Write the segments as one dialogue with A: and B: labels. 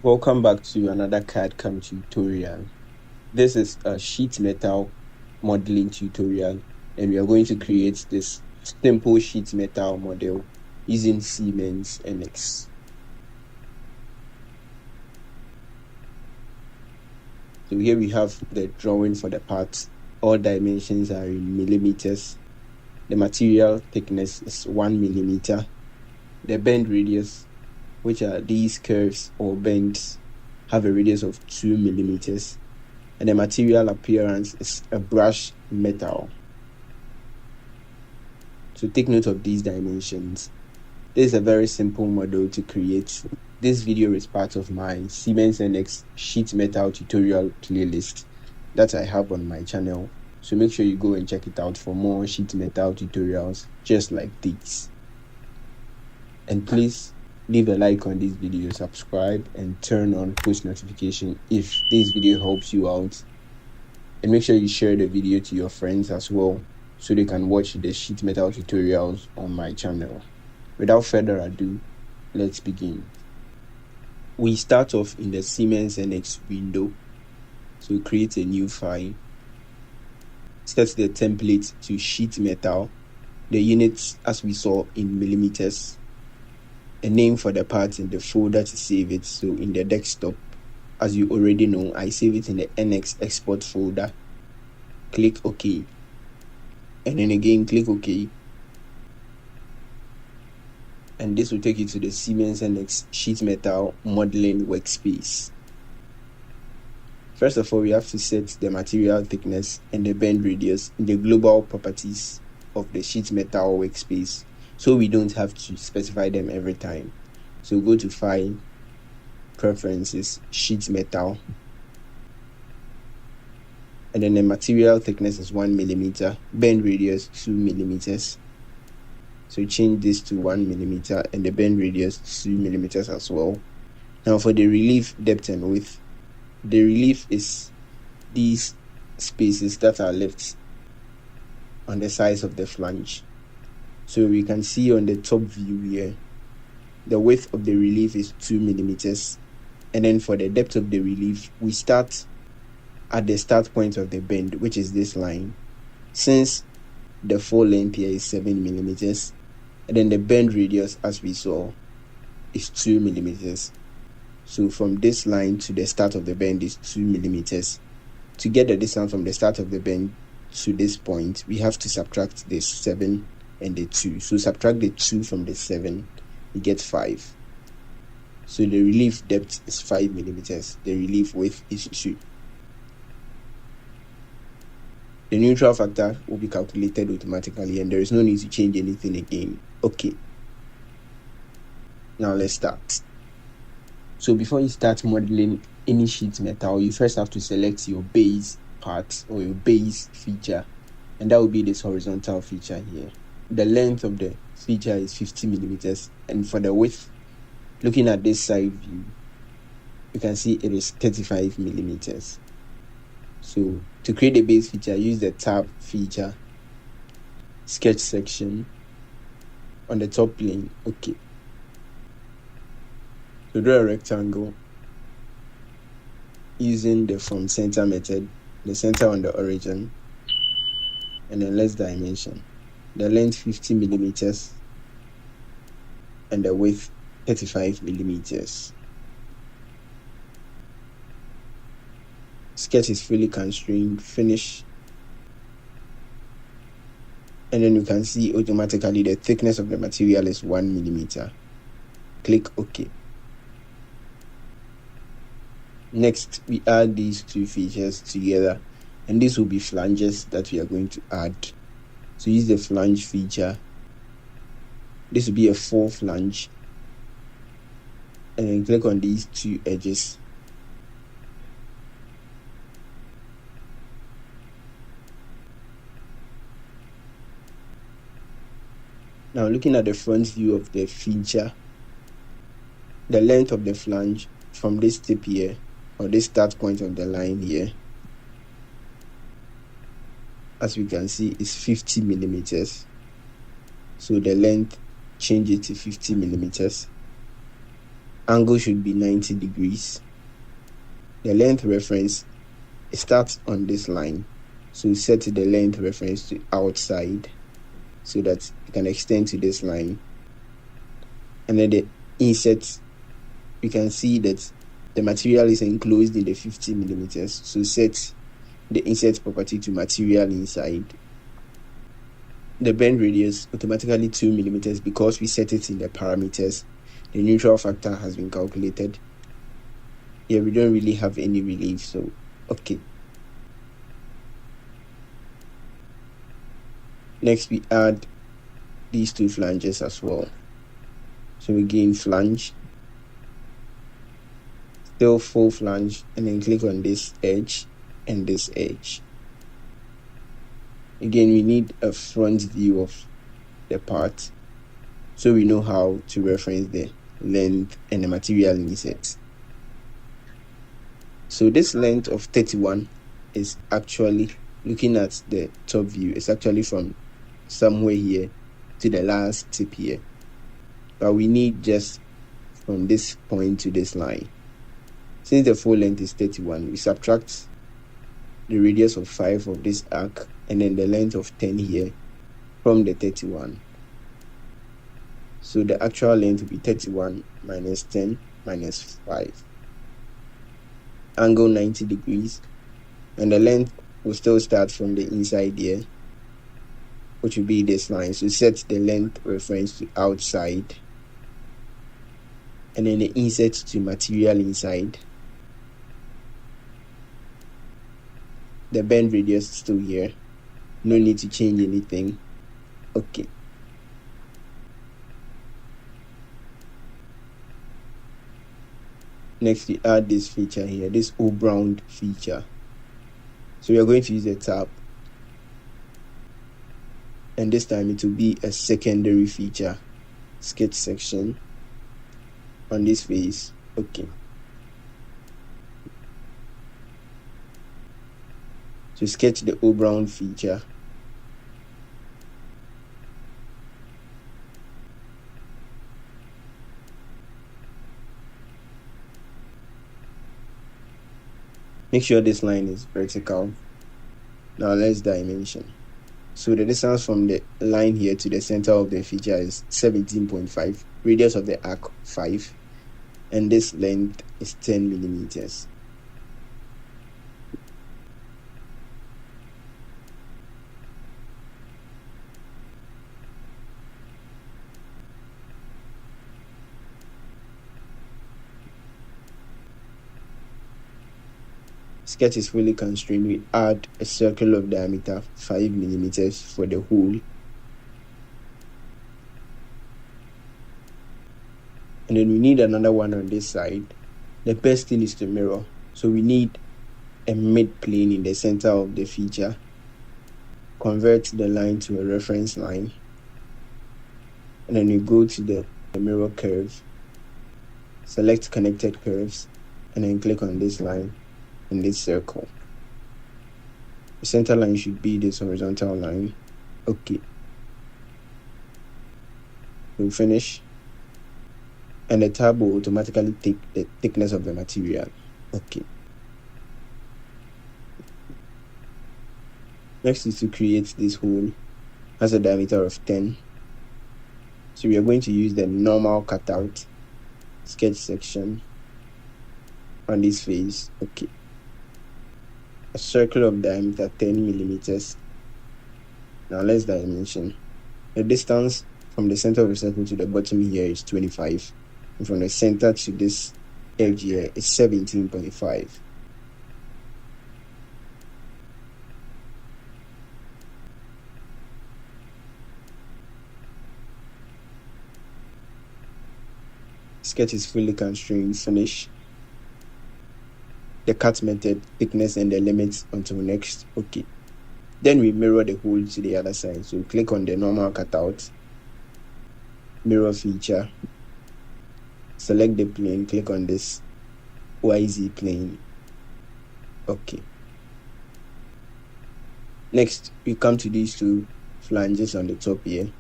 A: Welcome back to another CAD/CAM tutorial. This is a sheet metal modeling tutorial, and we are going to create this simple sheet metal model using Siemens NX. So here we have the drawing for the part. All dimensions are in millimeters. The material thickness is 1 millimeter. The bend radius, which are these curves or bends, have a radius of 2 millimeters. And the material appearance is a brushed metal. So take note of these dimensions. This is a very simple model to create. This video is part of my Siemens NX sheet metal tutorial playlist that I have on my channel. So make sure you go and check it out for more sheet metal tutorials just like these. And please leave a like on this video, subscribe, and turn on post notification if this video helps you out. And make sure you share the video to your friends as well so they can watch the sheet metal tutorials on my channel. Without further ado, let's begin. We start off in the Siemens NX window. So create a new file. Set the template to sheet metal. The units, as we saw, in millimeters. A name for the part in the folder to save it. So in the desktop, as you already know, I save it in the NX export folder. Click OK. And then again, click OK. And this will take you to the Siemens NX sheet metal modeling workspace. First of all, we have to set the material thickness and the bend radius in the global properties of the sheet metal workspace, so we don't have to specify them every time. So go to File, Preferences, Sheet Metal, and then the material thickness is 1 millimeter, bend radius 2 millimeters. So change this to 1 millimeter and the bend radius 2 millimeters as well. Now for the relief depth and width, the relief is these spaces that are left on the sides of the flange. So we can see on the top view here, the width of the relief is 2 millimeters. And then for the depth of the relief, we start at the start point of the bend, which is this line. Since the full length here is 7 millimeters, and then the bend radius, as we saw, is 2 millimeters. So from this line to the start of the bend is 2 millimeters. To get the distance from the start of the bend to this point, we have to subtract the 7 and the 2. So subtract the 2 from the 7, you get 5. So the relief depth is 5 millimeters. The relief width is 2. The neutral factor will be calculated automatically and there is no need to change anything again. Okay. Now let's start. So before you start modeling any sheet metal, you first have to select your base part or your base feature, and that will be this horizontal feature here. The length of the feature is 50 millimeters, and for the width, looking at this side view, you can see it is 35 millimeters. So to create a base feature, use the tab feature, sketch section on the top plane. Okay. To draw a rectangle using the from center method, the center on the origin, and then let's dimension. The length 50 millimeters and the width 35 millimeters. Sketch is fully constrained, finish. And then you can see automatically the thickness of the material is 1 millimeter. Click OK. Next, we add these two features together, and this will be flanges that we are going to add. So use the flange feature. This will be a full flange, and then click on these two edges. Now looking at the front view of the feature, the length of the flange from this tip here, or this start point of the line here, as we can see, is 50 millimeters. So the length, change it to 50 millimeters. Angle should be 90 degrees. The length reference, it starts on this line. So set the length reference to outside so that it can extend to this line. And then the inset, you can see that the material is enclosed in the 50 millimeters. So set the inset property to material inside. The bend radius automatically 2 millimeters because we set it in the parameters. The neutral factor has been calculated. Here we don't really have any relief, so okay. Next we add these two flanges as well. So we gain flange, still full flange, and then click on this edge and this edge. Again, we need a front view of the part so we know how to reference the length and the material inset. So this length of 31 is actually, looking at the top view, it's actually from somewhere here to the last tip here. But we need just from this point to this line. Since the full length is 31, we subtract the radius of 5 of this arc and then the length of 10 here from the 31. So the actual length will be 31 minus 10 minus 5. Angle 90 degrees. And the length will still start from the inside here, which will be this line. So set the length reference to outside. And then the inset to material inside. The bend radius is still here. No need to change anything. Okay. Next, we add this feature here, this O-brown feature. So we are going to use a tab. And this time it will be a secondary feature. Sketch section on this face. Okay. So sketch the O-brown feature. Make sure this line is vertical. Now let's dimension. So the distance from the line here to the center of the feature is 17.5. Radius of the arc 5. And this length is 10 millimeters. Sketch is fully constrained. We add a circle of diameter 5 millimeters for the hole. And then we need another one on this side. The best thing is to mirror. So we need a mid plane in the center of the feature. Convert the line to a reference line. And then you go to the mirror curve. Select connected curves. And then click on this line in this circle. The center line should be this horizontal line. Okay. We'll finish. And the tab will automatically take the thickness of the material. Okay. Next is to create this hole. Has a diameter of 10. So we are going to use the normal cutout sketch section on this face. Okay. A circle of diameter 10 millimeters. Now let's dimension. The distance from the center of the circle to the bottom here is 25. And from the center to this edge here is 17.5. Sketch is fully constrained. Finish. The cut method, thickness and the limits until next. Okay. Then we mirror the hole to the other side. So click on the normal cutout, mirror feature, select the plane, click on this YZ plane. Okay. Next, we come to these two flanges on the top here.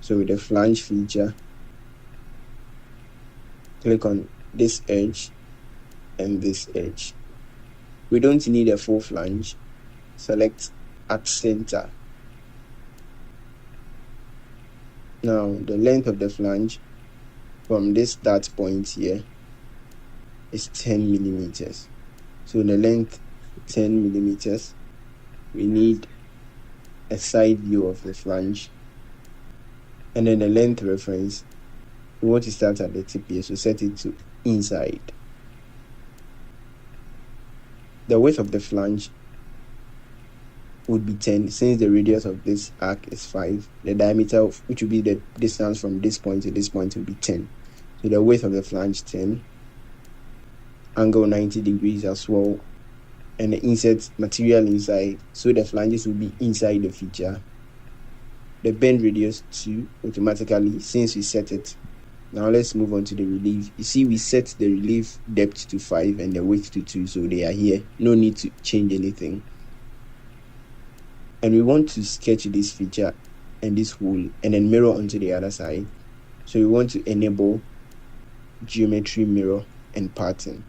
A: So with the flange feature, click on this edge and this edge. We don't need a full flange. Select at center. Now the length of the flange from this start point here is 10 millimeters. So the length 10 millimeters. We need a side view of the flange, and then the length reference, we want to start at the tip here, so set it to inside. The width of the flange would be 10, since the radius of this arc is 5. The diameter of which would be the distance from this point to this point would be 10. So the width of the flange 10, angle 90 degrees as well, and the insert material inside, so the flanges will be inside the feature. The bend radius 2 automatically, since we set it. Now let's move on to the relief. You see, we set the relief depth to 5 and the width to 2, so they are here. No need to change anything. And we want to sketch this feature and this hole and then mirror onto the other side. So we want to enable geometry mirror and pattern.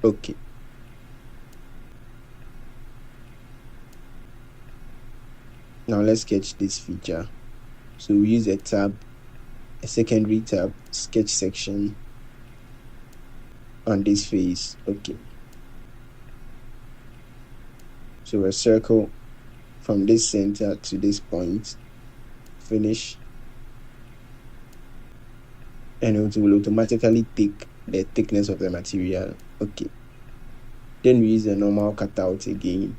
A: Okay. Now let's sketch this feature. So we use a tab, a secondary tab, sketch section on this face. Okay. So a circle from this center to this point. Finish. And it will automatically take the thickness of the material. Okay. Then we use a normal cutout again.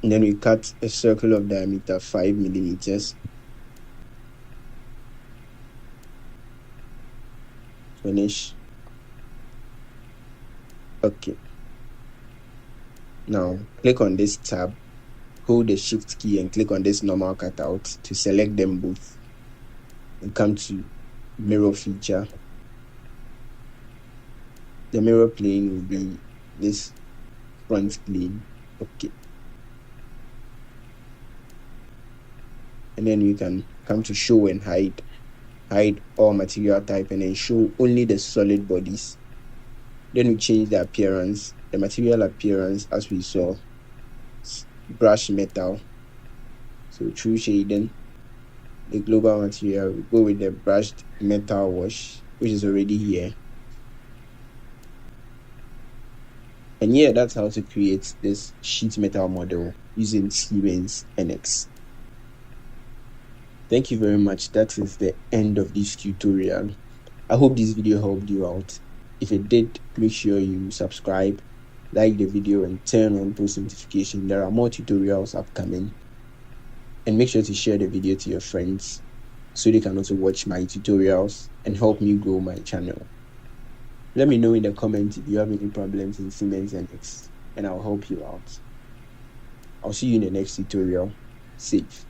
A: And then we cut a circle of diameter 5 millimeters. Finish. Okay. Now click on this tab, hold the shift key and click on this normal cutout to select them both. And come to mirror feature. The mirror plane will be this front plane. Okay. And then you can come to show and hide all material type and then show only the solid bodies. Then we change the appearance, the material appearance, as we saw, brush metal. So true shading, the global material, we go with the brushed metal wash, which is already here. And yeah, that's how to create this sheet metal model using Siemens NX. Thank you very much. That is the end of this tutorial. I hope this video helped you out. If it did, make sure you subscribe, like the video, and turn on post notification. There are more tutorials upcoming. And make sure to share the video to your friends so they can also watch my tutorials and help me grow my channel. Let me know in the comments if you have any problems in Siemens NX, and I'll help you out. I'll see you in the next tutorial. Safe.